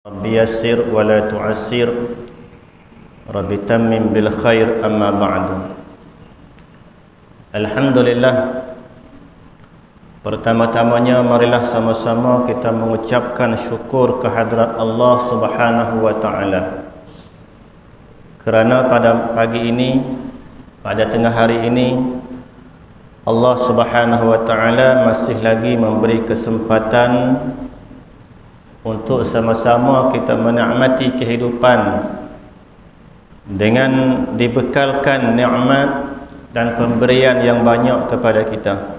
Rabbi yassir wa la tu'assir, Rabbi tammim bil khair, amma ba'du. Alhamdulillah, pertama-tamanya marilah sama-sama kita mengucapkan syukur kehadrat Allah Subhanahu wa ta'ala, kerana pada pagi ini, pada tengah hari ini, Allah Subhanahu wa ta'ala masih lagi memberi kesempatan untuk sama-sama kita menikmati kehidupan dengan dibekalkan nikmat dan pemberian yang banyak kepada kita.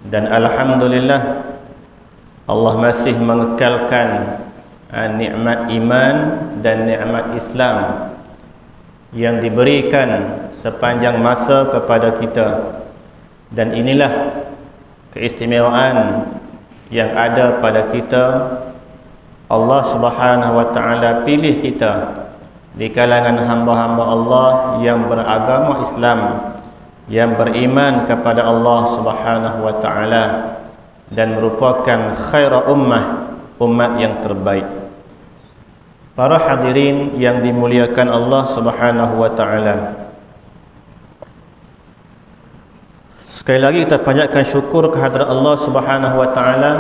Dan alhamdulillah, Allah masih mengekalkan nikmat iman dan nikmat Islam yang diberikan sepanjang masa kepada kita. Dan inilah keistimewaan yang ada pada kita. Allah Subhanahu wa ta'ala pilih kita di kalangan hamba-hamba Allah yang beragama Islam, yang beriman kepada Allah Subhanahu wa ta'ala, dan merupakan khaira umat yang terbaik. Para hadirin yang dimuliakan Allah Subhanahu wa ta'ala, sekali lagi kita panjatkan syukur kehadrat Allah Subhanahu wa ta'ala.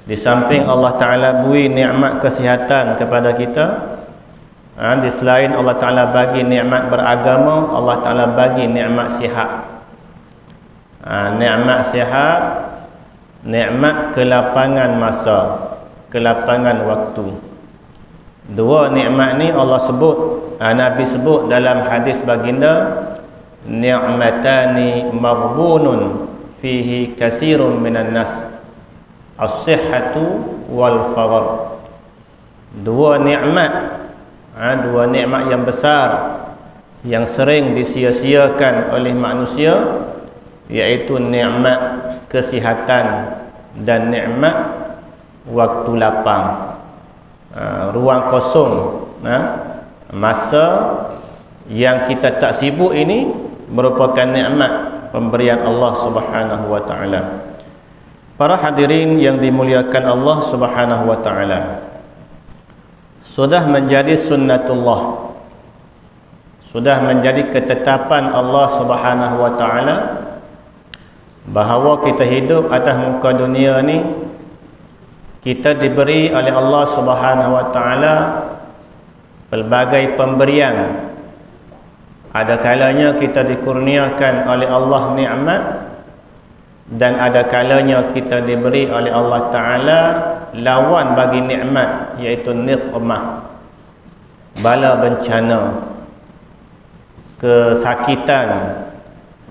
Di samping Allah Ta'ala beri nikmat kesihatan kepada kita, di selain Allah Ta'ala bagi nikmat beragama, Allah Ta'ala bagi nikmat sihat. Nikmat sihat, nikmat kelapangan masa, kelapangan waktu. Dua nikmat ni Allah sebut, Nabi sebut dalam hadis baginda, ni'matani maghbunun fihi kasirun minan nas, as-sihhatu wal faragh. Dua nikmat yang besar yang sering disia-siakan oleh manusia, iaitu nikmat kesihatan dan nikmat waktu lapang, ruang kosong. Masa yang kita tak sibuk ini merupakan nikmat pemberian Allah Subhanahu wa ta'ala. Para hadirin yang dimuliakan Allah Subhanahu wa ta'ala, sudah menjadi sunnatullah, sudah menjadi ketetapan Allah Subhanahu wa ta'ala, bahawa kita hidup atas muka dunia ni, kita diberi oleh Allah Subhanahu wa ta'ala pelbagai pemberian. Ada kalanya kita dikurniakan oleh Allah nikmat, dan ada kalanya kita diberi oleh Allah Ta'ala lawan bagi nikmat, iaitu niqmah, bala bencana, kesakitan,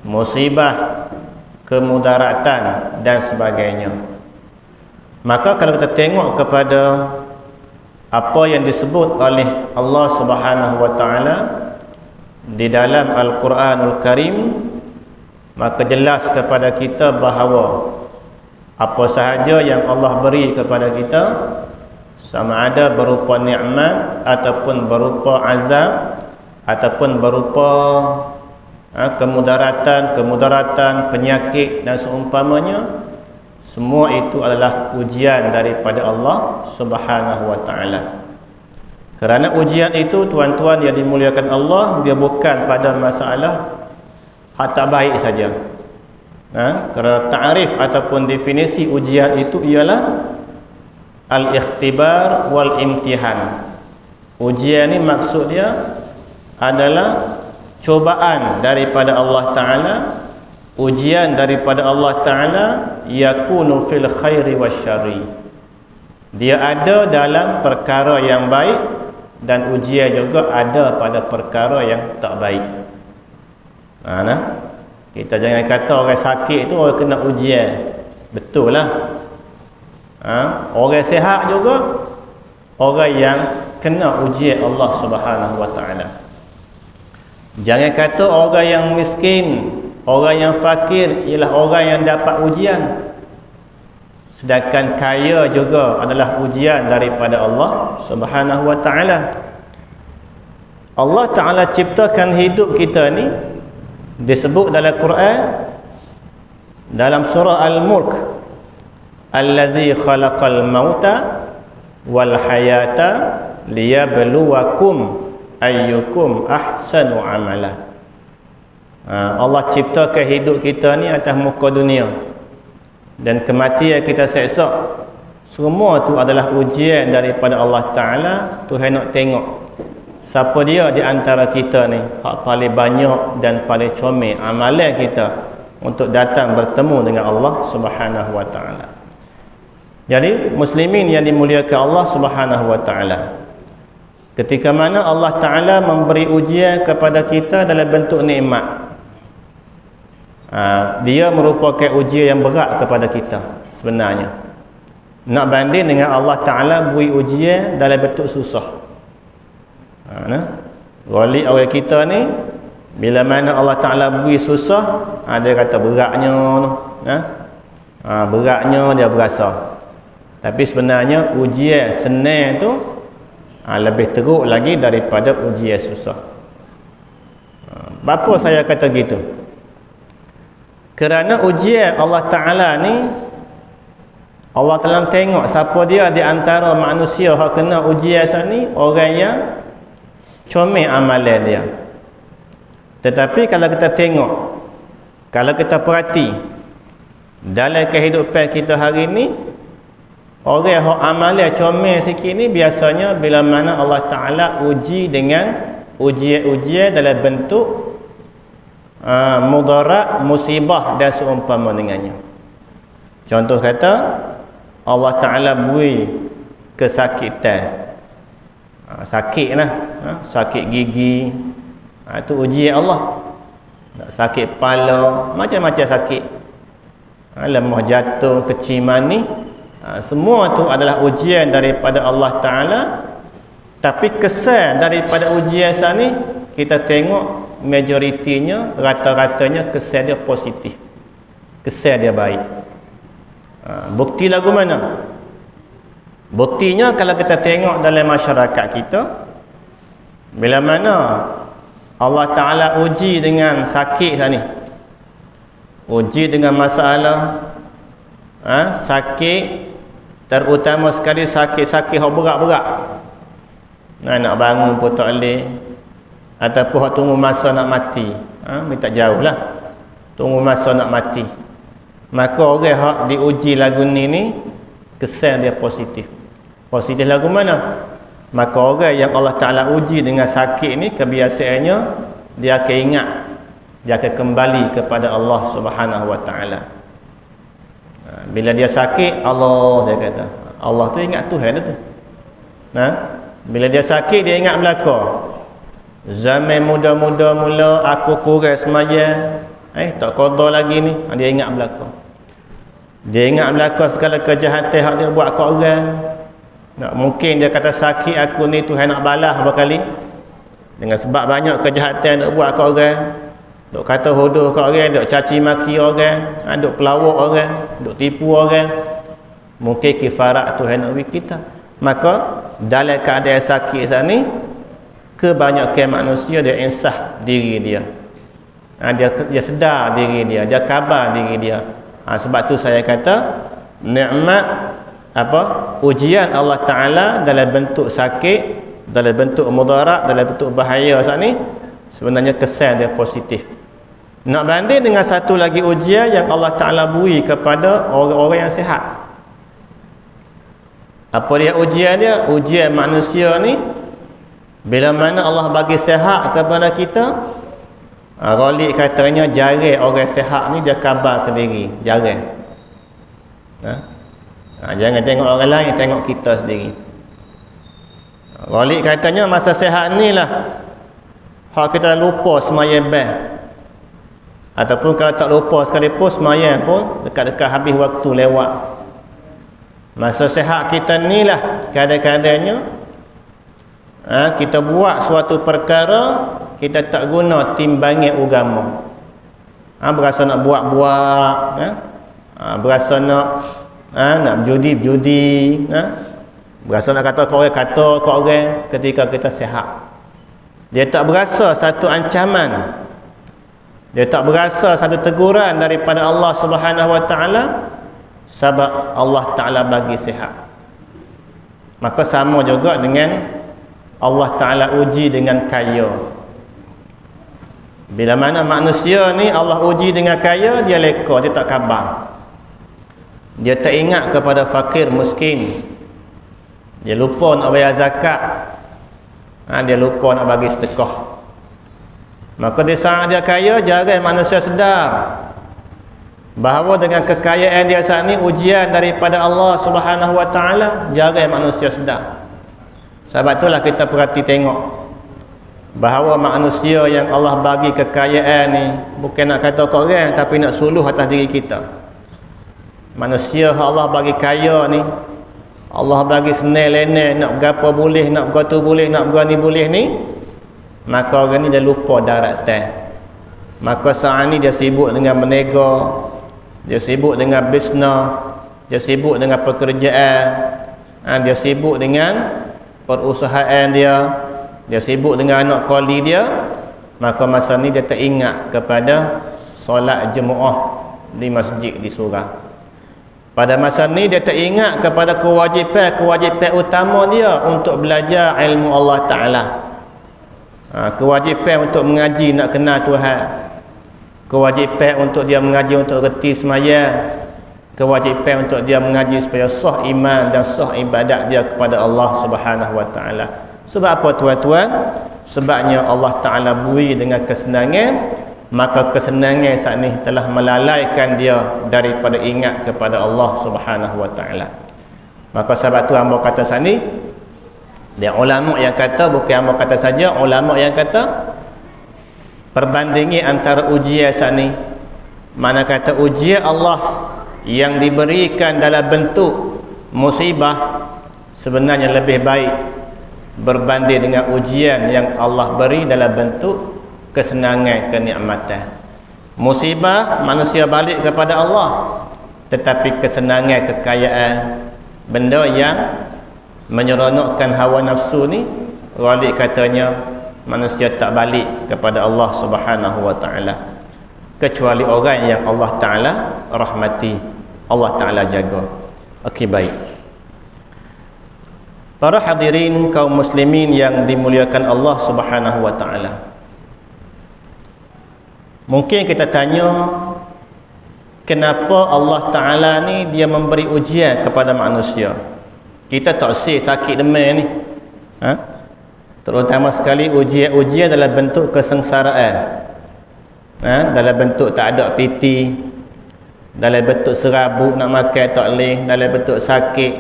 musibah, kemudaratan dan sebagainya. Maka kalau kita tengok kepada apa yang disebut oleh Allah Subhanahu wa ta'ala di dalam Al-Quranul Karim, maka jelas kepada kita bahawa apa sahaja yang Allah beri kepada kita, sama ada berupa nikmat ataupun berupa azab ataupun berupa kemudaratan, penyakit dan seumpamanya, semua itu adalah ujian daripada Allah Subhanahu wa ta'ala. Kerana ujian itu, tuan-tuan yang dimuliakan Allah, dia bukan pada masalah tak baik saja. Kerana ta'rif ataupun definisi ujian itu ialah al-ikhtibar wal imtihan. Ujian ni maksud dia adalah cobaan daripada Allah Ta'ala, ujian daripada Allah Ta'ala, yakunu fil khairi wasyarri. Dia ada dalam perkara yang baik, dan ujian juga ada pada perkara yang tak baik. Kita jangan kata orang sakit itu orang kena ujian. Betul lah. Orang sihat juga orang yang kena ujian Allah Subhanahu wa ta'ala. Jangan kata orang yang miskin, orang yang fakir ialah orang yang dapat ujian. Sedangkan kaya juga adalah ujian daripada Allah Subhanahu wa ta'ala. Allah Ta'ala ciptakan hidup kita ni, disebut dalam Quran, dalam surah Al-Mulk, allazi khalaqal mauta wal hayata liyabluwakum ayyukum ahsanu amala. Allah ciptakan hidup kita ni atas muka dunia, dan kematian kita seksa. Semua tu adalah ujian daripada Allah Ta'ala. Tuhan nak tengok siapa dia di antara kita ni hak paling banyak dan paling comel amalan kita untuk datang bertemu dengan Allah Subhanahu wa Ta'ala. Jadi muslimin yang dimuliakan Allah Subhanahu wa Ta'ala, ketika mana Allah Ta'ala memberi ujian kepada kita dalam bentuk nikmat, dia merupakan ujian yang berat kepada kita sebenarnya. Nak banding dengan Allah Ta'ala beri ujian dalam bentuk susah. Wali orang kita ni, bila mana Allah Ta'ala beri susah, dia kata beratnya, beratnya dia berasa. Tapi sebenarnya ujian senang tu lebih teruk lagi daripada ujian susah. Bapa saya kata gitu? Kerana ujian Allah Ta'ala ni, Allah Ta'ala tengok siapa dia di antara manusia yang kena ujian ni, orang yang comel amalan dia. Tetapi kalau kita tengok, kalau kita perhati dalam kehidupan kita hari ni, orang yang amalan comel sikit ni biasanya bila mana Allah Ta'ala uji dengan ujian-ujian dalam bentuk mudarat, musibah dan seumpama dengannya. Contoh kata, Allah Ta'ala beri kesakitan, sakit lah, sakit gigi, itu ujian Allah. Sakit kepala, macam-macam sakit, lemah jatuh, kecil mani, semua tu adalah ujian daripada Allah Ta'ala. Tapi kesan daripada ujian ni, kita tengok majoritinya, rata-ratanya kesan dia positif, kesan dia baik. Bukti lagu mana? Buktinya kalau kita tengok dalam masyarakat kita, bila mana Allah Ta'ala uji dengan sakit ni, uji dengan masalah, sakit, terutama sekali sakit-sakit yang berat-berat, nak bangun pun tak boleh, ataupun tunggu masa nak mati, minta jauh lah, tunggu masa nak mati. Maka orang yang diuji lagu ni kesan dia positif. Positif lagu mana? Maka orang yang Allah Ta'ala uji dengan sakit ni, kebiasaannya dia akan ingat, dia akan kembali kepada Allah Subhanahu wa Ta'ala. Bila dia sakit, Allah, dia kata, Allah tu ingat Tuhan tu. Bila dia sakit, dia ingat belaka. Zaman muda-muda mula aku kurang sembahyang, tak qada lagi ni, dia ingat belaka. Dia ingat belaka segala kejahatan yang dia buat kat orang. Mungkin dia kata sakit aku ni Tuhan nak balas berkali, dengan sebab banyak kejahatan dia buat kat orang. Duk kata hodoh kat orang, duk caci maki orang, duk pelawak orang, duk tipu orang. Mungkin kifarat Tuhan nak bagi kita. Maka dalam keadaan sakit ni, kebanyakan manusia dia insaf diri dia. Dia sedar diri dia, dia khabar diri dia. Sebab tu saya kata nikmat ujian Allah Ta'ala dalam bentuk sakit, dalam bentuk mudarat, dalam bentuk bahaya saat ni, sebenarnya kesan dia positif. Nak banding dengan satu lagi ujian yang Allah Ta'ala beri kepada orang-orang yang sihat. Apa dia ujian dia? Ujian manusia ni, bila mana Allah bagi sihat kepada kita, Ralik katanya jarang orang sihat ni dia khabar ke diri, jarang. Jangan tengok orang lain, tengok kita sendiri. Ralik katanya masa sihat ni lah hak kita lupa sembahyang bang. Ataupun kalau tak lupa sekalipun sembahyang pun dekat-dekat habis waktu lewat. Masa sihat kita ni lah kadang-kadangnya kita buat suatu perkara, kita tak guna timbangan agama. Berasa nak buat-buat, berasa nak berjudi, berasa nak kata kau orang ketika kita sihat. Dia tak berasa satu ancaman, dia tak berasa satu teguran daripada Allah Subhanahu wa Ta'ala, sebab Allah Ta'ala bagi sihat. Maka sama juga dengan Allah Ta'ala uji dengan kaya. Bila mana manusia ni Allah uji dengan kaya, dia leka, dia tak khabar. Dia tak ingat kepada fakir miskin. Dia lupa nak bayar zakat. Dia lupa nak bagi sedekah. Maka di saat dia kaya, jarang manusia sedar bahawa dengan kekayaan dia saat ni ujian daripada Allah Subhanahu Wa Taala. Jarang manusia sedar. Sebab itulah kita perhati tengok bahawa manusia yang Allah bagi kekayaan ni bukan nak kata korang, tapi nak suluh atas diri kita. Manusia yang Allah bagi kaya ni, Allah bagi senang leneh, nak berapa boleh, nak berapa boleh, nak berani boleh ni, maka orang ni dia lupa daratan. Maka saat ni dia sibuk dengan berniaga, dia sibuk dengan bisnes, dia sibuk dengan pekerjaan, dia sibuk dengan perusahaan dia sibuk dengan anak kali dia. Maka masa ni dia tak ingat kepada solat jemaah di masjid di surau. Pada masa ni dia tak ingat kepada kewajipan utama dia untuk belajar ilmu Allah Ta'ala. Kewajipan untuk mengaji, nak kenal Tuhan. Kewajipan untuk dia mengaji untuk reti sembahyang. Kewajipan untuk dia mengaji supaya sah iman dan sah ibadat dia kepada Allah Subhanahu Wa Taala. Sebab apa tuan-tuan? Sebabnya Allah Ta'ala beri dengan kesenangan, maka kesenangan saat ni telah melalaikan dia daripada ingat kepada Allah Subhanahu Wa Taala. Maka sebab tu hamba kata saat ni, dia ulama yang kata, bukan hamba kata saja, ulama yang kata perbandingi antara ujian saat ni, mana kata ujian Allah yang diberikan dalam bentuk musibah sebenarnya lebih baik berbanding dengan ujian yang Allah beri dalam bentuk kesenangan, kenikmatan. Musibah manusia balik kepada Allah, tetapi kesenangan, kekayaan, benda yang menyeronokkan hawa nafsu ni, walik katanya manusia tak balik kepada Allah Subhanahu Wa Taala, kecuali orang yang Allah Ta'ala rahmati, Allah Ta'ala jaga. Okey, baik. Para hadirin kaum muslimin yang dimuliakan Allah Subhanahu Wa Ta'ala, mungkin kita tanya, kenapa Allah Ta'ala ni dia memberi ujian kepada manusia? Kita tak sakit demam ni, terutama sekali ujian dalam bentuk kesengsaraan, dalam bentuk tak ada piti, dalam bentuk serabut nak makan tak boleh, dalam bentuk sakit,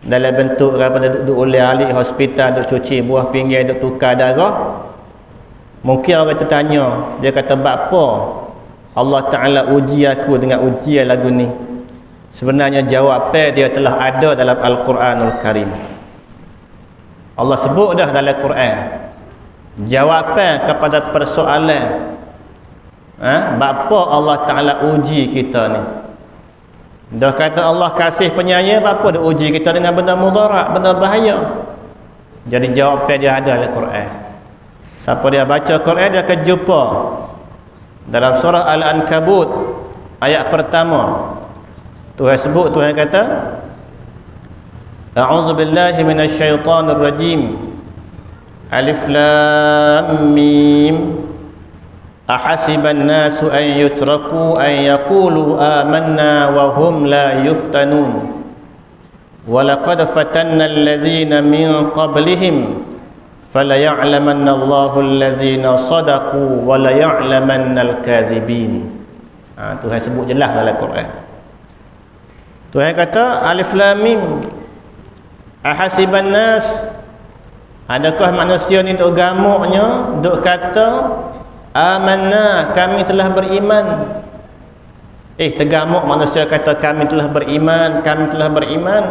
dalam bentuk duduk oleh ahli hospital, duduk cuci buah pinggang, duduk tukar darah. Mungkin orang tertanya, dia kata, apa Allah Ta'ala uji aku dengan ujian lagu ni? Sebenarnya jawapan dia telah ada dalam Al-Quranul Karim. Allah sebut dah dalam Quran jawapan kepada persoalan bapa Allah Ta'ala uji kita ni. Dah kata Allah kasih penyayang, apa dia uji kita dengan benda mudarat, benda bahaya? Jadi jawapan dia ada dalam Quran. Siapa dia baca Quran, dia akan jumpa dalam surah Al-Ankabut ayat pertama. Tuhan sebut, Tuhan kata, A'udzubillahi minasyaitanir rajim. Alif lam mim. Ahasiban nasu an yutraku an yaqulu amanna wa hum la yuftanun. Walaqad fatanna alladhina min qablihim falaya'lamanna Allahu alladhina sadaqu wa la ya'lamanna al-kazibin. Tuhan sebut jelas dalam Quran. Tuhan kata alif lam mim. Ahasiban nas, adakah manusia ni duk gamuknya duk kata amanna, kami telah beriman. Tergamuk manusia kata kami telah beriman, kami telah beriman.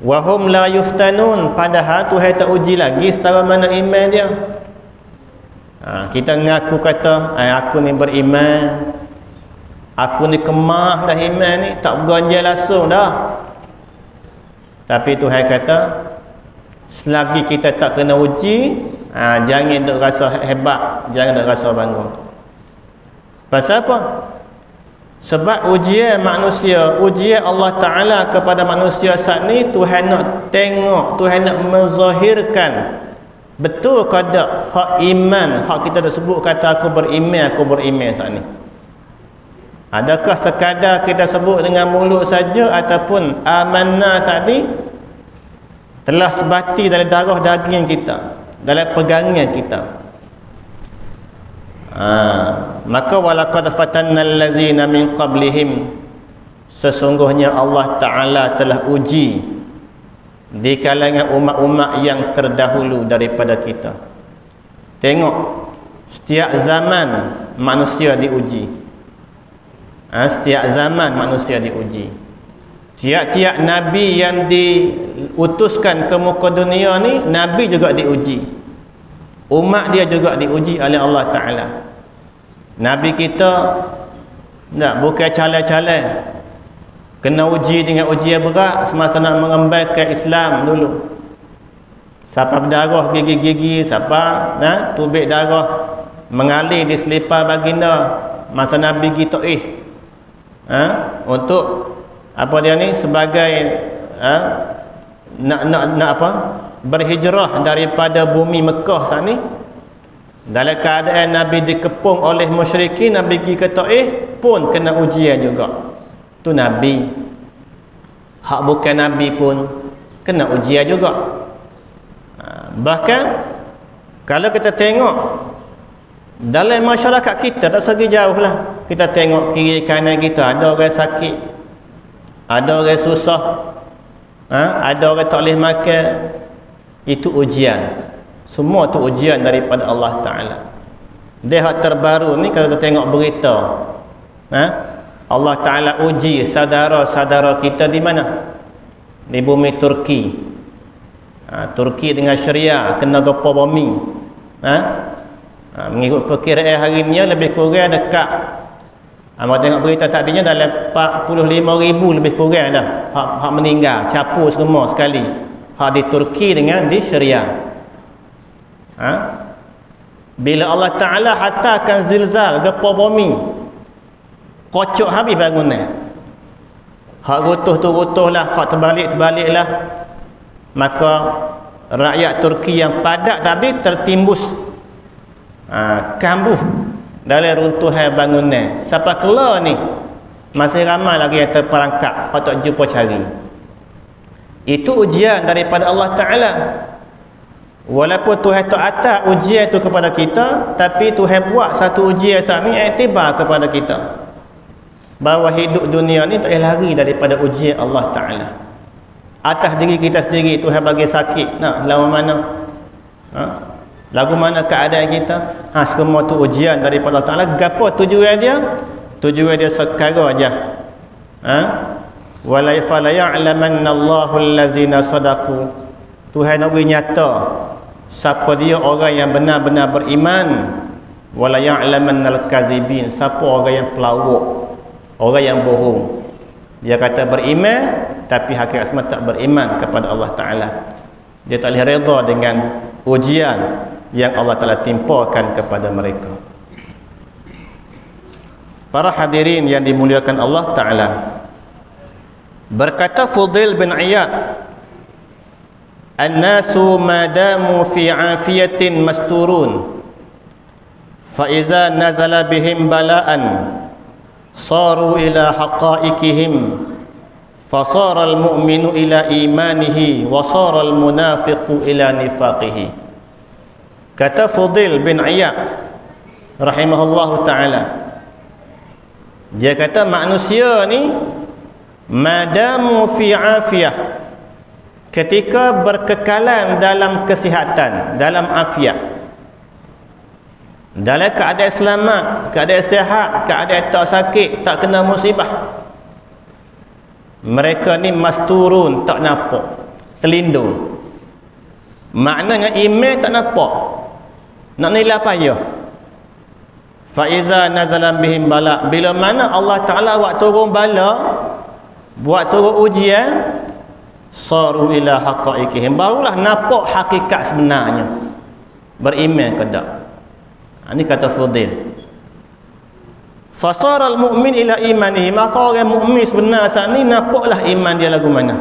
Wahum la yuftanun, padahal Tuhan tak uji lagi setara mana iman dia. Kita ngaku kata aku ni beriman, aku ni kemah dah iman ni, tak berganjal langsung dah. Tapi Tuhan kata selagi kita tak kena uji, jangan duk rasa hebat, jangan duk rasa bangga. Pasal apa? Sebab ujian manusia, ujian Allah Ta'ala kepada manusia saat ni, Tuhan nak tengok, Tuhan nak menzahirkan betul ke tak hak iman, hak kita dah sebut kata aku beriman saat ni. Adakah sekadar kita sebut dengan mulut saja, ataupun amanah tadi telah sebati dalam darah daging kita, dalam pegangan kita. Maka walaqad fatanna allazina min qablihim, sesungguhnya Allah Ta'ala telah uji di kalangan umat-umat yang terdahulu daripada kita. Tengok, setiap zaman manusia diuji. Setiap zaman manusia diuji. Tiap-tiap Nabi yang diutuskan ke muka dunia ni, Nabi juga diuji. Umat dia juga diuji oleh Allah Ta'ala. Nabi kita bukan calon-calon, kena uji dengan ujian berat semasa nak mengembangkan Islam dulu. Siapa berdarah gigi-gigi, siapa tubik darah mengalir di selipar baginda masa Nabi pergi Taif, untuk apa dia ni, sebagai nak berhijrah daripada bumi Mekah saat ni. Dalam keadaan Nabi dikepung oleh musyrikin, Nabi pergi ke Taif pun kena ujian juga. Tu Nabi. Hak bukan Nabi pun kena ujian juga. Bahkan kalau kita tengok dalam masyarakat kita, tak segi jauh lah, kita tengok kiri kanan kita, ada orang sakit, ada orang susah, ada orang tak boleh makan. Itu ujian. Semua tu ujian daripada Allah Ta'ala. Dia hak terbaru ni, kalau kita tengok berita, Allah Ta'ala uji saudara-saudara kita di mana? Di bumi Turki. Turki dengan Syria kena gempa bumi. Mengikut perkiraan hari ni lebih kurang dekat, Abang tengok berita tadinya dalam 45,000 lebih kurang dah hak meninggal, capur semua sekali. Hak di Turki dengan di Syria. Bila Allah Ta'ala hantarkan zilzal, gempa bumi, kocok habis bangunan. Hak runtuh tu runtuh lah, hak terbalik lah. Maka rakyat Turki yang padat tadi tertimbus kambuh dalam runtuhan bangunan. Sampai keluar ni masih ramai lagi yang terperangkap, hak tak jumpa cari. Itu ujian daripada Allah Ta'ala. Walaupun Tuhan tak atas ujian itu kepada kita, tapi Tuhan buat satu ujian saat ni iktibar kepada kita, bahawa hidup dunia ni tak lari daripada ujian Allah Ta'ala. Atas diri kita sendiri Tuhan bagi sakit, nak lawan mana, lagu mana keadaan kita, semua tu ujian daripada Allah Ta'ala. Gapo tujuan dia? Tujuan dia sekarang aja. Wala ya'lamanna Allahu allazina sadaqu. Tuhan nak beri nyata siapa dia orang yang benar-benar beriman. Wala ya'lamannal kazibin, siapa orang yang pelawak, orang yang bohong. Dia kata beriman tapi hakikat semata tak beriman kepada Allah Ta'ala. Dia tak boleh redha dengan ujian yang Allah Ta'ala timpakan kepada mereka. Para hadirin yang dimuliakan Allah Ta'ala, berkata Fudail bin Iyad, "An-nasu madamu fi afiyatin masturun, fa iza nazala bihim bala'an saru ila haqa'iqihim, fa sara al-mu'minu ila imanihi wa sara al-munafiqu ila nifaqihi." Kata Fudail bin Iyad rahimahullahu ta'ala, dia kata manusia ni madamu fi afiyah, ketika berkekalan dalam kesihatan, dalam afiat, dalam keadaan selamat, keadaan sihat, keadaan tak sakit, tak kena musibah, mereka ni masturun, tak nampak, terlindung. Maknanya iman tak nampak, nak nilai payah. Faiza nazalam bihim bala, bila mana Allah Ta'ala buat turun bala, buat turun ujian, saru ila haqa'iqihim, barulah nampak hakikat sebenarnya beriman ke tak. Ini kata Fudail. Fasara al-mu'min ila imanihi, maka orang mukmin sebenar saat ni nampaklah iman dia lagu mana,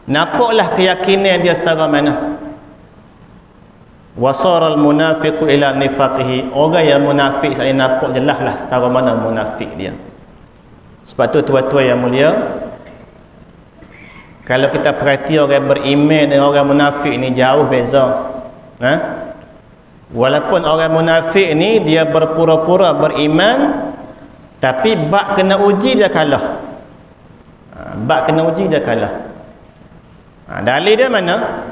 nampaklah keyakinan dia setara mana. Wasara al-munafiqu ila nifaqihi, orang yang munafik saat ni nampak jelaslah setara mana munafik dia. Sebab tu tuan-tuan yang mulia, kalau kita perhati orang beriman dengan orang munafik ni jauh beza. Walaupun orang munafik ni dia berpura-pura beriman, tapi bak kena uji dia kalah. Bak kena uji dia kalah. Dalil dia mana?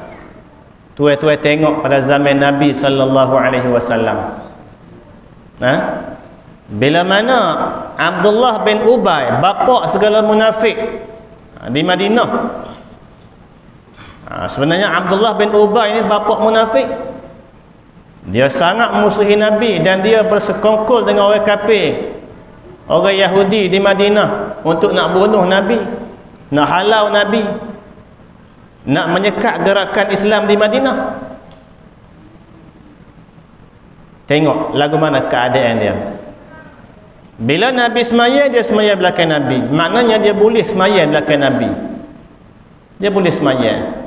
Tuan-tuan tengok pada zaman Nabi sallallahu alaihi wasallam. Bila mana Abdullah bin Ubay, bapa segala munafik di Madinah. Sebenarnya Abdullah bin Ubay ni bapa munafik. Dia sangat musuhi Nabi dan dia bersekongkol dengan orang kafir, orang Yahudi di Madinah untuk nak bunuh Nabi, nak halau Nabi, nak menyekat gerakan Islam di Madinah. Tengok lagu mana keadaan dia. Bila Nabi semaya, dia semaya belakang Nabi. Maknanya dia boleh semaya belakang Nabi. Dia boleh semaya.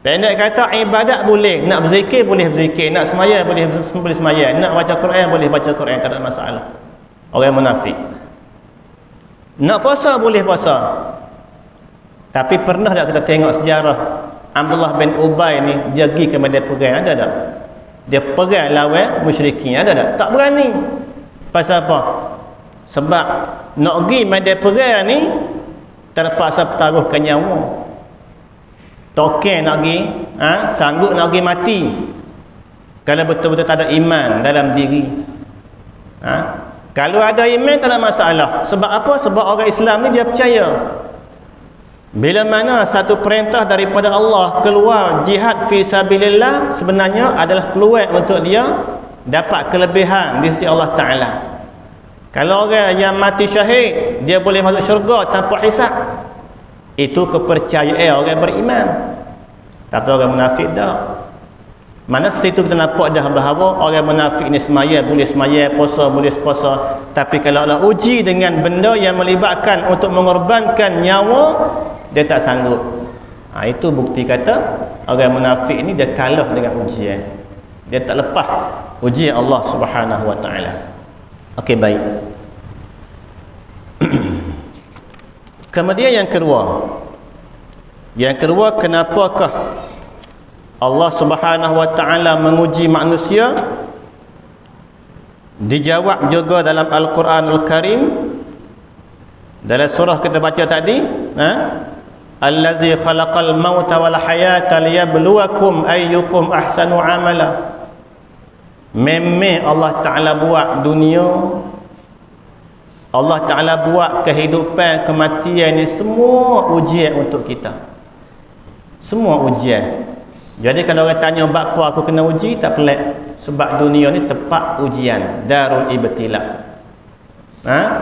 Pendek kata, ibadat boleh. Nak berzikir boleh berzikir, nak semaya boleh semaya, nak baca Quran boleh baca Quran, tak ada masalah. Orang munafik. Nak puasa boleh puasa. Tapi pernah tak kita tengok sejarah Abdullah bin Ubay ni dia pergi ke medan perang, ada tak? Dia perang lawan musyrikin, ada tak? Tak berani. Pasal apa? Sebab nak pergi medan perang ni terpaksa pertaruhkan nyawa. Token nak pergi, sanggup nak pergi mati kalau betul-betul tak ada iman dalam diri. Kalau ada iman tak ada masalah. Sebab apa? Sebab orang Islam ni dia percaya bila mana satu perintah daripada Allah keluar jihad fi sabilillah, sebenarnya adalah peluang untuk dia dapat kelebihan di sisi Allah Ta'ala. Kalau orang yang mati syahid, dia boleh masuk syurga tanpa hisab. Itu kepercayaan orang beriman. Tapi orang munafik tak. Mana situ kita nampak dah bahawa orang munafik ni semaya boleh semaya, puasa boleh puasa, tapi kalau Allah uji dengan benda yang melibatkan untuk mengorbankan nyawa, dia tak sanggup. Itu bukti kata orang munafik ni dia kalah dengan ujian. Dia tak lepas ujian Allah Subhanahu wa taala. Okey, baik. Kemudian yang kedua, kenapakah Allah Subhanahu wa taala menguji manusia? Dijawab juga dalam Al-Quranul Karim dalam surah kita baca tadi, allazi khalaqal mauta wal hayata liyabluwakum ayyukum ahsanu amala. Memang Allah Ta'ala buat dunia, Allah Ta'ala buat kehidupan, kematian ni semua ujian untuk kita. Semua ujian. Jadi kalau orang tanya apa aku kena uji, tak pelik. Sebab dunia ni tempat ujian, darul ibtila.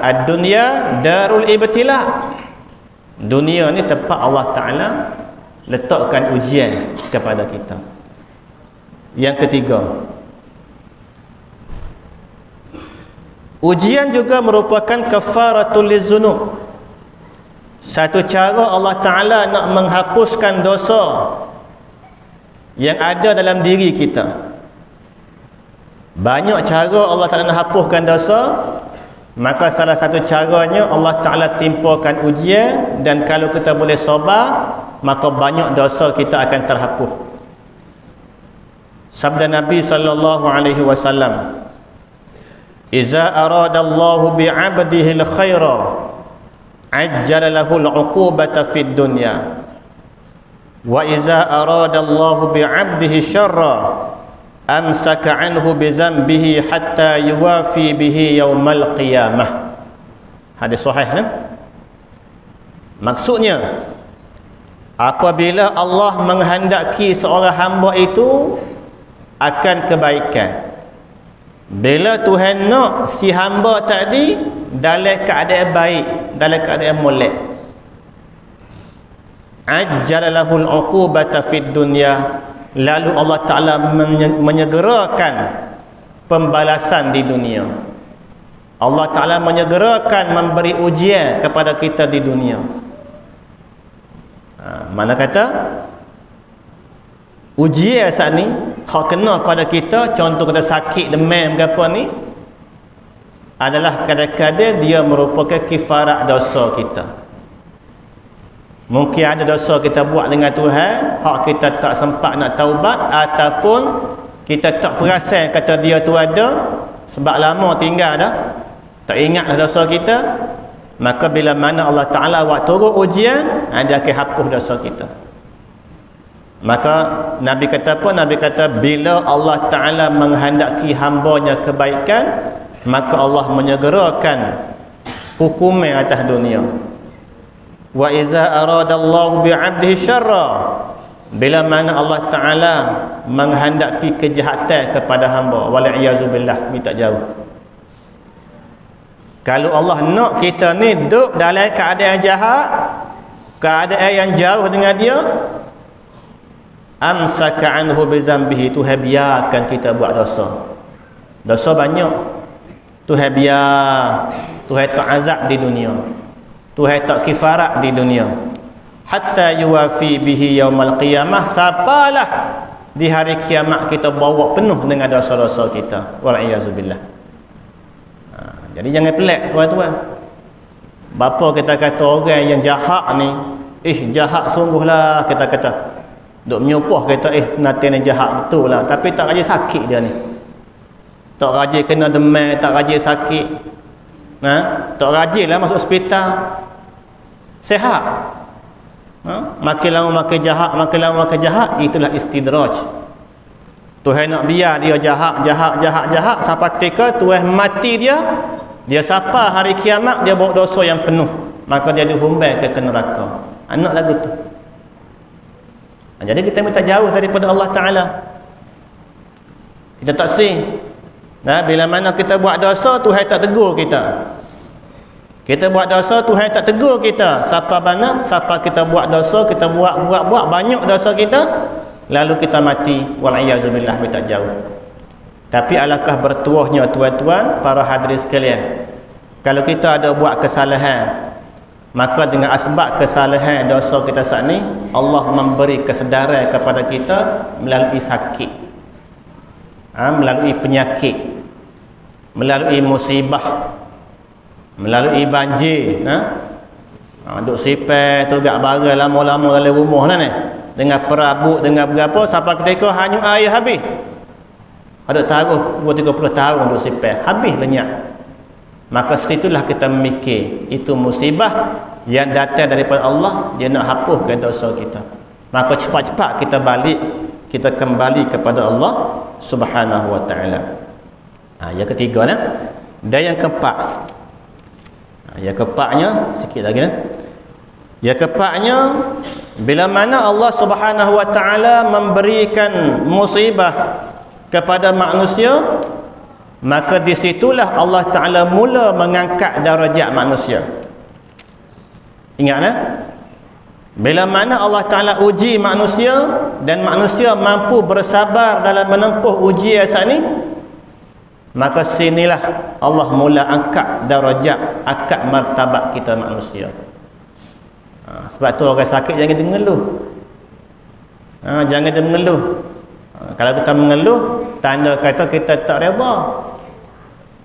Ad-dunya darul ibtila. Dunia ni tempat Allah Ta'ala letakkan ujian kepada kita. Yang ketiga, ujian juga merupakan kafaratul lizzunub. Satu cara Allah Ta'ala nak menghapuskan dosa yang ada dalam diri kita. Banyak cara Allah Ta'ala nak hapuskan dosa. Maka salah satu caranya Allah Ta'ala timpakan ujian, dan kalau kita boleh sabar, maka banyak dosa kita akan terhapus. Sabda Nabi sallallahu alaihi wasallam, "Iza aradallahu bi'abdihi al-khaira ajjala lahu al-'uqubata fid dunya, wa iza aradallahu bi'abdihi syarra amsaka anhu bizambihi hatta yuwafi bihi yaumal qiyamah." Hadis sahih kan? Maksudnya, apabila Allah menghendaki seorang hamba itu akan kebaikan, bila Tuhan nak si hamba tadi dalam keadaan baik, dalam keadaan molek, ajjala lahul 'uqubata fid dunya, lalu Allah Ta'ala menyegerakan pembalasan di dunia. Allah Ta'ala menyegerakan memberi ujian kepada kita di dunia. Mana kata ujian saat ni hak kena pada kita, contoh kita sakit demam ke apa ni, adalah kadang-kadang dia merupakan kifarat dosa kita. Mungkin ada dosa kita buat dengan Tuhan, hak kita tak sempat nak taubat, ataupun kita tak perasan kata dia tu ada sebab lama tinggal dah, tak ingat dah dosa kita. Maka bila mana Allah Ta'ala buat turun ujian, dia akan hapus dosa kita. Maka Nabi kata apa? Nabi kata bila Allah Ta'ala menghendaki hambanya kebaikan, maka Allah menyegerakan hukuman atas dunia. Wa iza aradallahu bi'abdihi syarra, bila mana Allah Ta'ala menghendaki kejahatan kepada hamba, wal'iyazubillah, minta jauh. Kalau Allah nak kita ni duduk dalam keadaan jahat, keadaan yang jauh dengan dia, amsaka anhu bizambihi, Tuhan biarkan kita buat dosa. Dosa banyak, Tuhan biar, Tuhan tak azab di dunia, Tuhan tak kifarat di dunia, hatta yuwafi bihi yaumal qiyamah, sapalah di hari kiamat kita bawa penuh dengan dosa-dosa kita, wal'iyazubillah. Jadi jangan pelik tuan-tuan. Bapa kita kata orang yang jahat ni, jahat sungguhlah, kita kata duk menyupuh kata nanti ni jahat betul lah, tapi tak rajin sakit dia ni, tak rajin kena demam, tak rajin sakit, tak rajin lah masuk hospital, sehat. Makin lama makin jahat, makin lama makin jahat. Itulah istidraj. Tuhan nak biar dia jahat sampai ketika Tuhan mati dia sapa hari kiamat, dia bawa dosa yang penuh, maka dia dihumbai ke neraka. Anak lagu tu. Jadi kita minta jauh daripada Allah Ta'ala. Kita tak sing. Bila mana kita buat dosa, Tuhan tak tegur kita. Kita buat dosa, Tuhan tak tegur kita. Siapa mana? Siapa kita buat dosa, kita buat banyak dosa kita, lalu kita mati, wal'iyazubillah, minta jauh. Tapi alangkah bertuahnya tuan-tuan, para hadirin sekalian, kalau kita ada buat kesalahan, maka dengan asbab kesalahan dosa kita saat ni, Allah memberi kesedaran kepada kita melalui sakit, melalui penyakit, melalui musibah, melalui banjir, duk sipai tu gak barang lama-lama dalam rumah ni, dengan perabot, dengan berapa, sampai ketika hanyut air habis. Ada taruh 20-30 tahun duk sipai, habis lenyap. Maka situlah kita memikir itu musibah yang datang daripada Allah, dia nak hapuskan dosa kita. Maka cepat-cepat kita balik, kita kembali kepada Allah Subhanahu wa Ta'ala. Yang ketiga dan yang keempat. Yang keempatnya sikit lagi Yang keempatnya, bila mana Allah Subhanahu wa Ta'ala memberikan musibah kepada manusia, maka disitulah Allah Ta'ala mula mengangkat darjat manusia. Ingatlah, bila mana Allah Ta'ala uji manusia dan manusia mampu bersabar dalam menempuh ujian saat ni, maka sinilah Allah mula angkat darjat, angkat martabat kita manusia. Sebab tu orang sakit jangan dia mengeluh. Jangan dia mengeluh. Kalau kita mengeluh, tanda kata kita tak redha.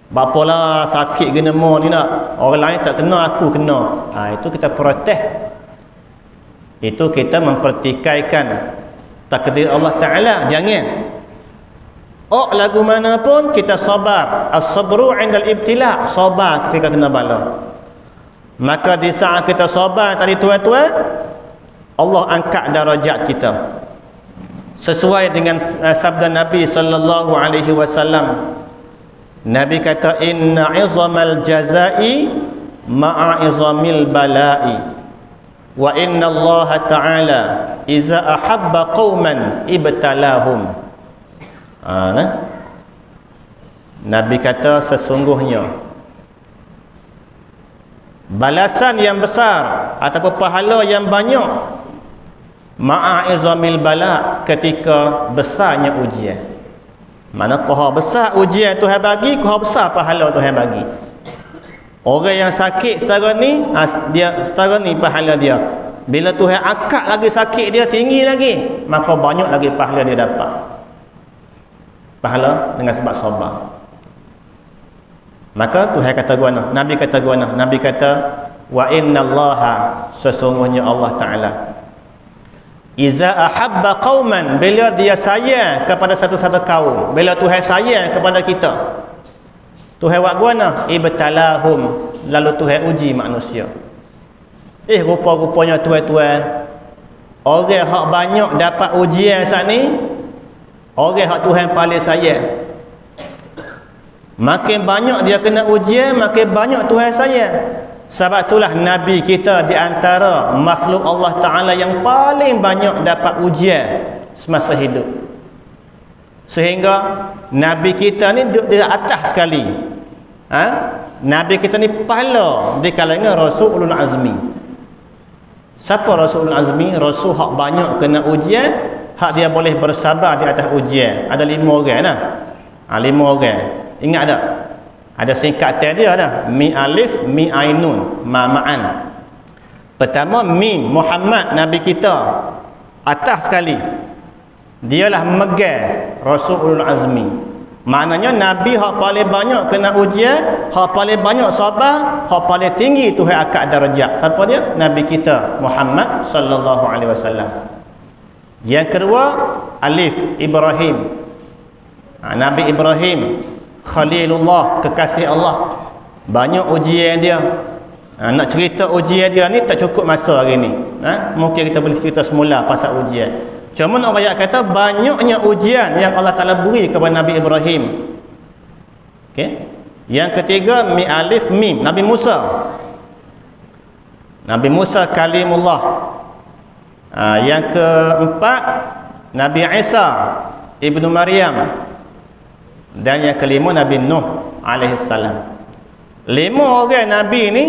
Bapalah sakit kena mo ni nak, orang lain tak kena, aku kena. Itu kita protes. Itu kita mempertikaikan takdir Allah Ta'ala. Jangan. Lagu mana pun kita sabar. As-sabru 'indal ibtila', sabar ketika kena bala. Maka di saat kita sabar tadi tuan-tuan, Allah angkat darjat kita. Sesuai dengan sabda Nabi sallallahu alaihi wasallam. Nabi kata, inna 'izamal jazai ma'a 'izamil bala'i, wa inna Allah Ta'ala iza ahabba qauman ibtalahum. Nabi kata sesungguhnya balasan yang besar ataupun pahala yang banyak ma'a'izamil bala, ketika besarnya ujian. Mana kuha besar ujian Tuhan bagi, kuha besar pahala Tuhan bagi. Orang yang sakit setara ni, dia setara ni pahala dia. Bila Tuhan angkat lagi sakit dia tinggi lagi, maka banyak lagi pahala dia dapat. Pahala dengan sebab sabar. Maka Tuhan kata guana, Nabi kata guana, Nabi kata wa innallaha, sesungguhnya Allah Taala, iza ahabba qauman, bila dia sayang kepada satu-satu kaum, bila Tuhan sayang kepada kita, Tuhan buat guana, ibtalahum, lalu Tuhan uji manusia. Rupa-rupanya tuan-tuan, orang hak banyak dapat ujian saat ni, orang hak Tuhan paling sayang. Makin banyak dia kena ujian, makin banyak Tuhan sayang. Sebab itulah Nabi kita di antara makhluk Allah Ta'ala yang paling banyak dapat ujian semasa hidup. Sehingga Nabi kita ni duduk di atas sekali. Nabi kita ni pahala di kalangan Rasul Ulul Azmi. Siapa Rasul Ulul Azmi? Rasul hak banyak kena ujian, hak dia boleh bersabar di atas ujian. Ada 5 orang lah. 5 orang. Ingat tak? Ada singkatan dia dah. Mi alif, mi ainun, ma ma'an. Pertama mim, Muhammad Nabi kita atas sekali. Dialah megang Rasul Ulul Azmi. Maknanya Nabi hak paling banyak kena ujian, hak paling banyak sabar, hak paling tinggi Tuhan angkat darjat. Siapa dia? Nabi kita Muhammad sallallahu alaihi wasallam. Yang kedua, alif, Ibrahim. Nabi Ibrahim, Khalilullah, kekasih Allah. Banyak ujian dia. Nak cerita ujian dia ni tak cukup masa hari ni. Mungkin kita boleh cerita semula pasal ujian. Cuma orang ayat kata banyaknya ujian yang Allah Ta'ala beri kepada Nabi Ibrahim. Okay. Yang ketiga, mi alif mim, Nabi Musa. Nabi Musa kalimullah. Yang keempat, Nabi Isa ibnu Maryam. Dan yang kelima, Nabi Nuh alaihissalam. 5 orang Nabi ni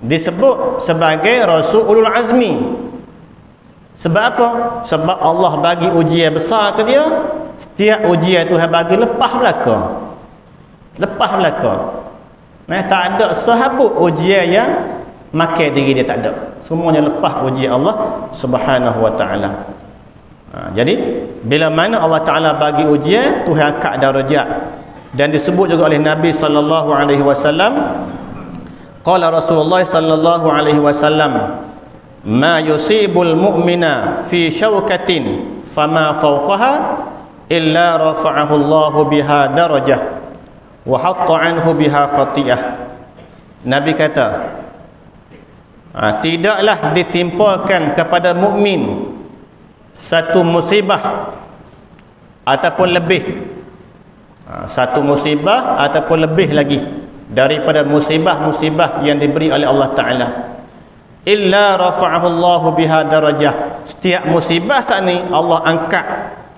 disebut sebagai Rasul Ulul Azmi. Sebab apa? Sebab Allah bagi ujian besar ke dia. Setiap ujian Tuhan bagi lepas belaka. Lepas belaka. Tak ada sehabuk ujian yang makan diri dia, tak ada. Semuanya lepas ujian Allah Subhanahu wa taala. Jadi bila mana Allah Taala bagi ujian, Tuhan angkat darjat. Dan disebut juga oleh Nabi sallallahu alaihi wasallam, qala Rasulullah sallallahu alaihi wasallam, ma yusibul mu'mina fi syaukatin fama fawqaha illa rafa'ahu Allahu biha darajah wa hatta anhu biha khati'ah. Nabi kata, tidaklah ditimpakan kepada mukmin satu musibah ataupun lebih, satu musibah ataupun lebih lagi daripada musibah-musibah yang diberi oleh Allah Ta'ala, illa rafa'ahu Allahu biha darajah. Setiap musibah saat ni Allah angkat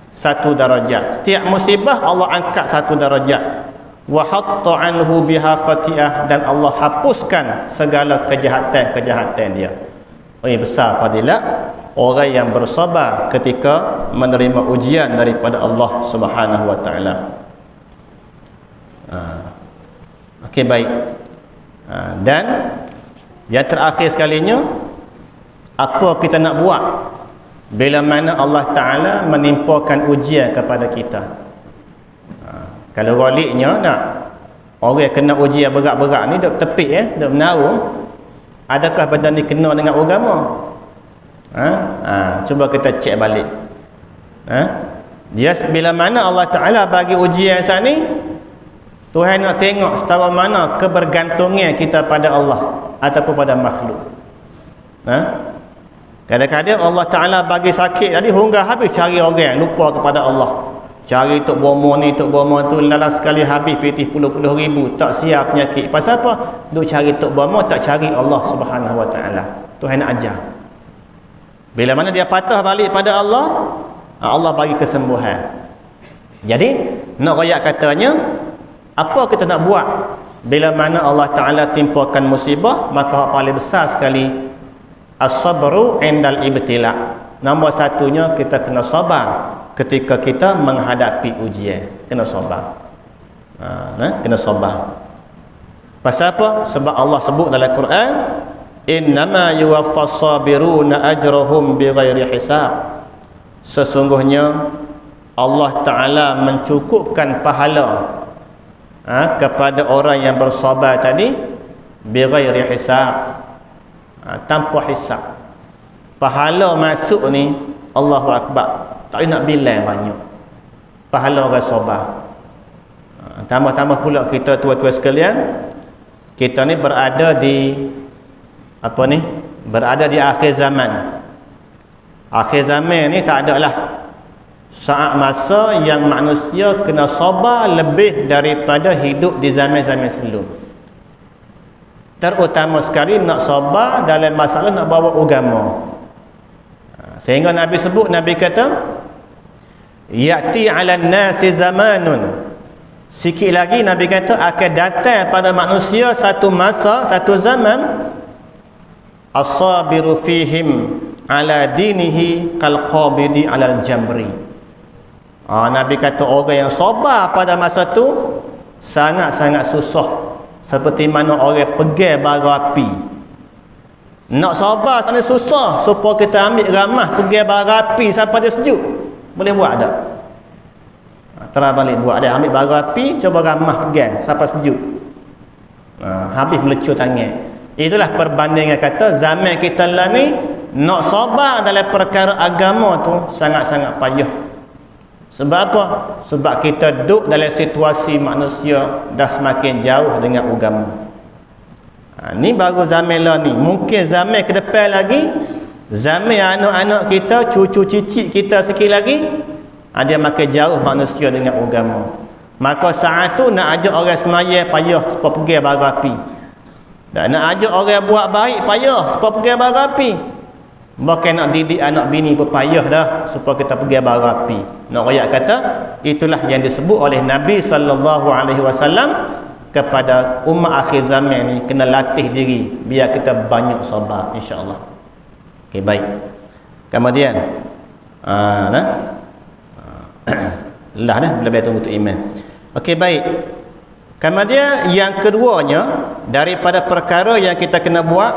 satu darajat. Setiap musibah Allah angkat satu darajat. Wa hatta anhu biha khati'ah, dan Allah hapuskan segala kejahatan-kejahatan dia. Besar fadilat orang yang bersabar ketika menerima ujian daripada Allah Subhanahu wa taala. Okey, baik. Dan yang terakhir sekalinya, apa kita nak buat bila mana Allah Ta'ala menimpakan ujian kepada kita? Kalau waliknya nak orang kena ujian berat-berat ni, duk tepik duk menarung, adakah benda ni kena dengan agama? Cuba kita cek balik. Dia bila mana Allah Ta'ala bagi ujian saat ni, Tuhan nak tengok setara mana kebergantungan kita pada Allah ataupun pada makhluk. Kadang-kadang Allah Ta'ala bagi sakit tadi hingga habis cari orang, lupa kepada Allah. Cari tok bomo ni, tok bomo tu, lalas sekali habis pitih puluh-puluh ribu, tak siap penyakit. Pasal apa? Duk cari tok bomo, tak cari Allah Subhanahu wa taala. Tuhan nak ajar. Bila mana dia patah balik pada Allah, Allah bagi kesembuhan. Jadi nak royak katanya, apa kita nak buat bila mana Allah Ta'ala timpakan musibah? Maka paling besar sekali as-sabru indal ibtila. Nombor satunya, kita kena sabar ketika kita menghadapi ujian. Kena sabar. Kena sabar. Pasal apa? Sebab Allah sebut dalam Quran, innama yuwaffas sabiruna ajrahum bighairi hisab. Sesungguhnya Allah Ta'ala mencukupkan pahala kepada orang yang bersabar tadi bighairi hisab, tanpa hisab. Pahala masuk ni Allahu Akbar, tak boleh nak bilang banyak pahala orang sabar. Tambah-tambah pula kita tua-tua sekalian, kita ni berada di berada di akhir zaman. Akhir zaman ni tak ada lah saat masa yang manusia kena sabar lebih daripada hidup di zaman-zaman sebelum. Terutama sekali nak sabar dalam masalah nak bawa agama. Sehingga Nabi sebut, Nabi kata, ya'ti 'alan nasi zamanun. Sikit lagi Nabi kata akan datang pada manusia satu masa, satu zaman, as-sabiru fihim 'ala dinihi kal qabidi 'alal jamri. Nabi kata orang yang sabar pada masa tu sangat-sangat susah, seperti mana orang pegang bara api. Nak sabar sana susah, supaya kita ambil ramah pegang bara api sampai dia sejuk. Boleh buat tak? Terang balik buat dia, ambil bara api, cuba ramah pegang sampai sejuk. Habis melecur tangan. Itulah perbandingan kata zaman kita lah ni, nak sabar dalam perkara agama tu sangat-sangat payah. Sebab apa? Sebab kita duduk dalam situasi manusia dah semakin jauh dengan agama. Ni baru zaman lah ni. Mungkin zaman ke depan lagi, zaman anak-anak kita, cucu cicit kita sikit lagi, dia makin jauh manusia dengan agama. Maka saat tu nak ajak orang semaya payah supaya pergi bara api. Dan nak ajak orang buat baik payah supaya pergi bara api. Bahkan nak didik anak bini pun payah dah supaya kita pergi bara api. Nak ayat kata, itulah yang disebut oleh Nabi SAW kepada umat akhir zaman ni, kena latih diri biar kita banyak sabar, insya-Allah. Okey, baik. Kemudian lah lebih tunggu tu iman. Okey, baik. Kemudian yang keduanya daripada perkara yang kita kena buat,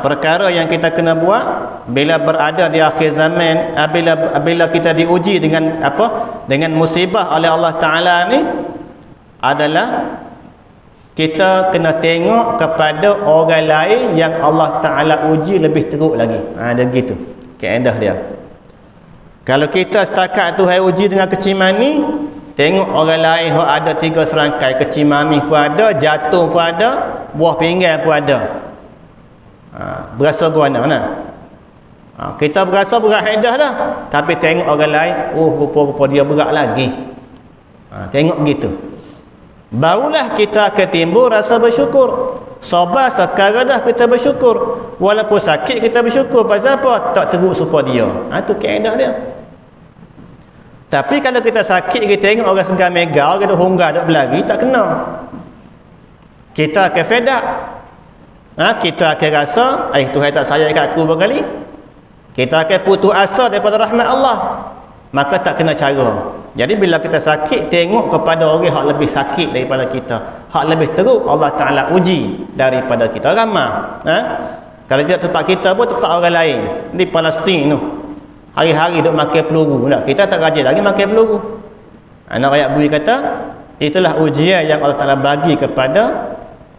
perkara yang kita kena buat bila berada di akhir zaman, bila kita diuji dengan dengan musibah oleh Allah Ta'ala ni, adalah kita kena tengok kepada orang lain yang Allah Ta'ala uji lebih teruk lagi. Dia gitu kaedah dia. Kalau kita setakat tu hai uji dengan kecil mani, tengok orang lain yang ada 3 serangkai, kecil mani pun ada, jatuh pun ada, buah pinggan pun ada. Berasa guana nah. Kita berasa berat hadah dah, tapi tengok orang lain, rupa-rupa dia berat lagi. Tengok gitu. Barulah kita akan timbul rasa bersyukur. Sabar sekarang dah kita bersyukur. Walaupun sakit kita bersyukur. Pasal apa? Tak teruk supaya dia. Itu kaedah dia. Tapi kalau kita sakit, kita tengok orang segar mega, orang dah honggar, dah berlari, tak kena. Kita akan fed up. Kita akan rasa, Tuhan tak sayang kat aku berkali. Kita akan putus asa daripada rahmat Allah. Maka tak kena cara. Jadi bila kita sakit, tengok kepada orang yang lebih sakit daripada kita, hak lebih teruk Allah Ta'ala uji daripada kita. Ramah kalau tidak tempat kita pun tempat orang lain. Di Palestin tu hari-hari duk makan peluru. Kita tak rajin lagi makan peluru. Anak rakyat bui kata, itulah ujian yang Allah Ta'ala bagi kepada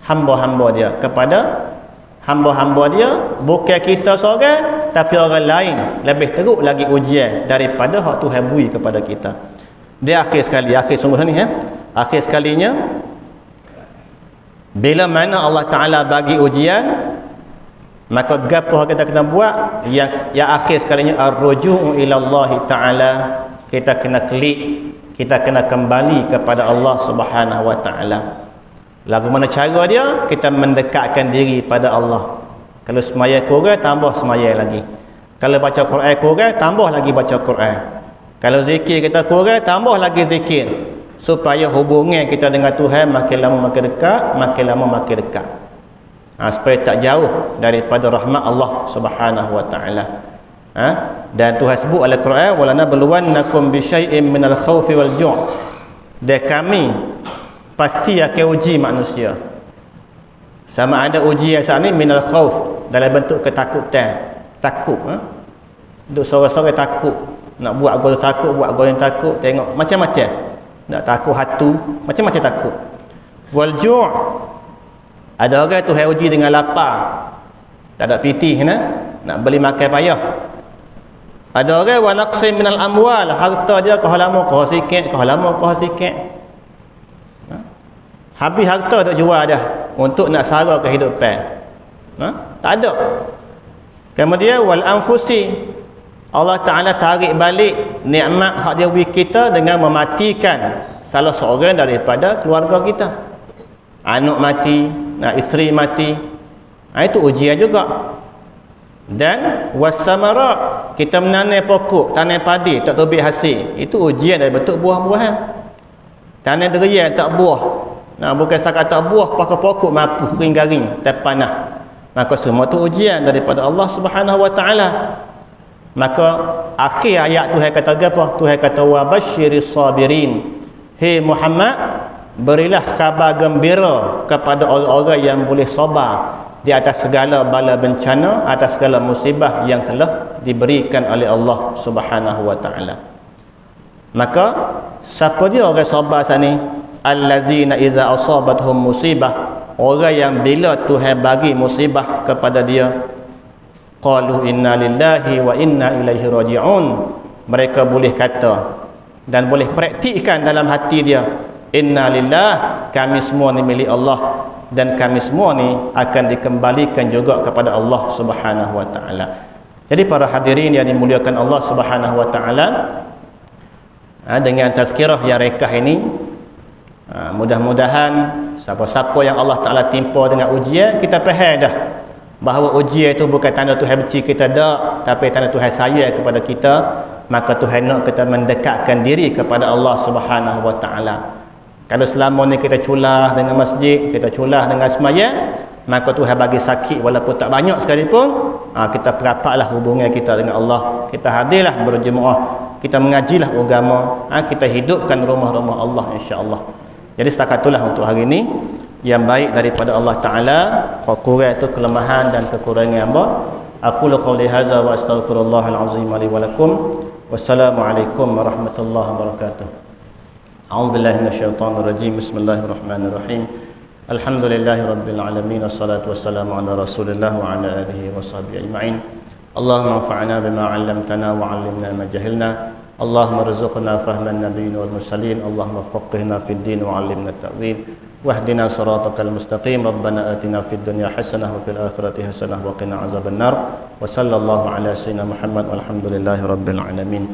hamba-hamba dia, kepada hamba-hamba dia, bukan kita seorang, tapi orang lain lebih teruk lagi ujian daripada hak Tuhan bui kepada kita. Dia akhir sekali, akhir sungguh ni akhir sekalinya, bila mana Allah Ta'ala bagi ujian, maka gapo kita kena buat yang akhir sekalinya, ar-ruju'u ila Allah Ta'ala. Kita kena klik, kita kena kembali kepada Allah Subhanahu Wa Ta'ala. Lagu mana cara dia? Kita mendekatkan diri pada Allah. Kalau semaya kurang, tambah semaya lagi. Kalau baca Quran kurang, tambah lagi baca Quran. Kalau zikir kita kurang, tambah lagi zikir. Supaya hubungan kita dengan Tuhan makin lama makin dekat, makin lama makin dekat. Supaya tak jauh daripada rahmat Allah Subhanahu Wa Ta'ala. Dan Tuhan sebut dalam Quran, walanabluwannakum bisyai'in minal khawfi wal ju'. Dan kami pasti akan uji manusia. Sama ada ujian saat ni minal khauf, dalam bentuk ketakutan, takut, duk sorang-sorang takut, nak buat gol takut, buat gol yang takut, tengok macam-macam, nak takut hatu, macam-macam takut. Wal ju', ada orang tu hai uji dengan lapar, tak ada pitih nak beli makan payah. Ada orang wa naqsim minal amwal, harta dia kau lama kau sikit, kau lama kau sikit. Habis harta duk jual dah untuk nak sara kehidupan. Tak ada. Kemudian wal anfusi, Allah Taala tarik balik nikmat hak dia beri kita dengan mematikan salah seorang daripada keluarga kita. Anak mati, isteri mati. Itu ujian juga. Dan wasamara, kita menanam pokok, tanam padi tak terbit hasil, itu ujian dari bentuk buah-buahan. Tanam durian tak buah, bukan setakat tak buah, pakai pokok mampu kering garing dan panah, maka semua tu ujian daripada Allah Subhanahu Wa Taala. Maka akhir ayat Tuhan kata apa? Tuhan kata wa basyiris sabirin, hei Muhammad, berilah khabar gembira kepada orang-orang yang boleh sabar di atas segala bala bencana, atas segala musibah yang telah diberikan oleh Allah Subhanahu Wa Taala. Maka siapa dia orang sabar sini? Allazina iza asabatuhum musibah, orang yang bila Tuhan bagi musibah kepada dia, qalu inna lillahi wa inna ilaihi raji'un, mereka boleh kata dan boleh praktikkan dalam hati dia, inna lillah, kami semua ni milik Allah, dan kami semua ni akan dikembalikan juga kepada Allah Subhanahu Wa Taala. Jadi para hadirin yang dimuliakan Allah Subhanahu Wa Taala, dengan tazkirah yang rekah ini, mudah-mudahan siapa-siapa yang Allah Taala timpa dengan ujian, kita faham dah bahawa ujian itu bukan tanda Tuhan benci kita dak, tapi tanda Tuhan sayang kepada kita. Maka Tuhan nak kita mendekatkan diri kepada Allah Subhanahu Wa Taala. Kalau selama ni kita culah dengan masjid, kita culah dengan sembahyang, maka Tuhan bagi sakit walaupun tak banyak sekalipun, kita perapatlah hubungan kita dengan Allah. Kita hadirlah berjemaah, kita mengajilah agama, kita hidupkan rumah-rumah Allah insya-Allah. Jadi setakat itulah untuk hari ini yang baik daripada Allah Taala, kurang itu kelemahan dan kekurangan hamba. Aqulu qouli hadza wa astaghfirullahal azim li wa lakum. Wassalamualaikum warahmatullahi wabarakatuh. A'udzu billahi minasyaitonir rajim. Bismillahirrahmanirrahim. Alhamdulillahi rabbil alamin, wassalatu wassalamu ala Rasulillah wa ala alihi washabbihi ajma'in. Allahumma anfa'na bima 'allamtana wa 'allimna ma jahilna. Allahumma rzuqna fahman nabiyyin wal mursalin. Allahumma faqihna fid din wa 'allimna at-ta'wil. Wahdina siratal mustaqim. Rabbana atina fid dunya hasanah wa fil akhirati hasanah wa qina azabannar. Wa sallallahu ala sayyidina Muhammad walhamdulillahi rabbil alamin.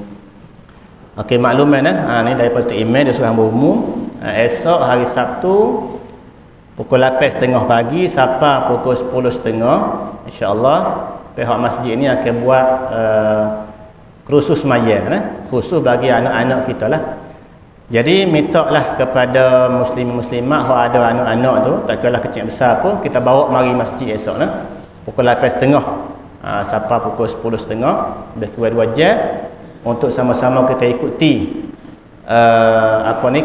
Okey, makluman ni daripada email dia seorang berumur. Esok hari Sabtu pukul 8.30 pagi sampai pukul 10.30 insya-Allah pihak masjid ni akan buat kursus maya khusus bagi anak-anak kita lah. Jadi mintalah kepada muslim-muslimat yang ada anak-anak tu, tak kira kecil besar pun, kita bawa mari masjid esok pukul 8.30 sampai pukul 10.30, lebih kurang 2 jam, untuk sama-sama kita ikuti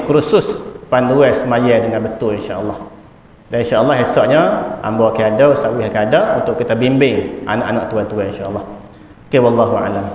kursus panduan semaya dengan betul insya-Allah. Dan insya-Allah esoknya hamba akan ada, Ustaz akan ada untuk kita bimbing anak-anak tuan-tuan insya-Allah. Okey, wallahu a'lam.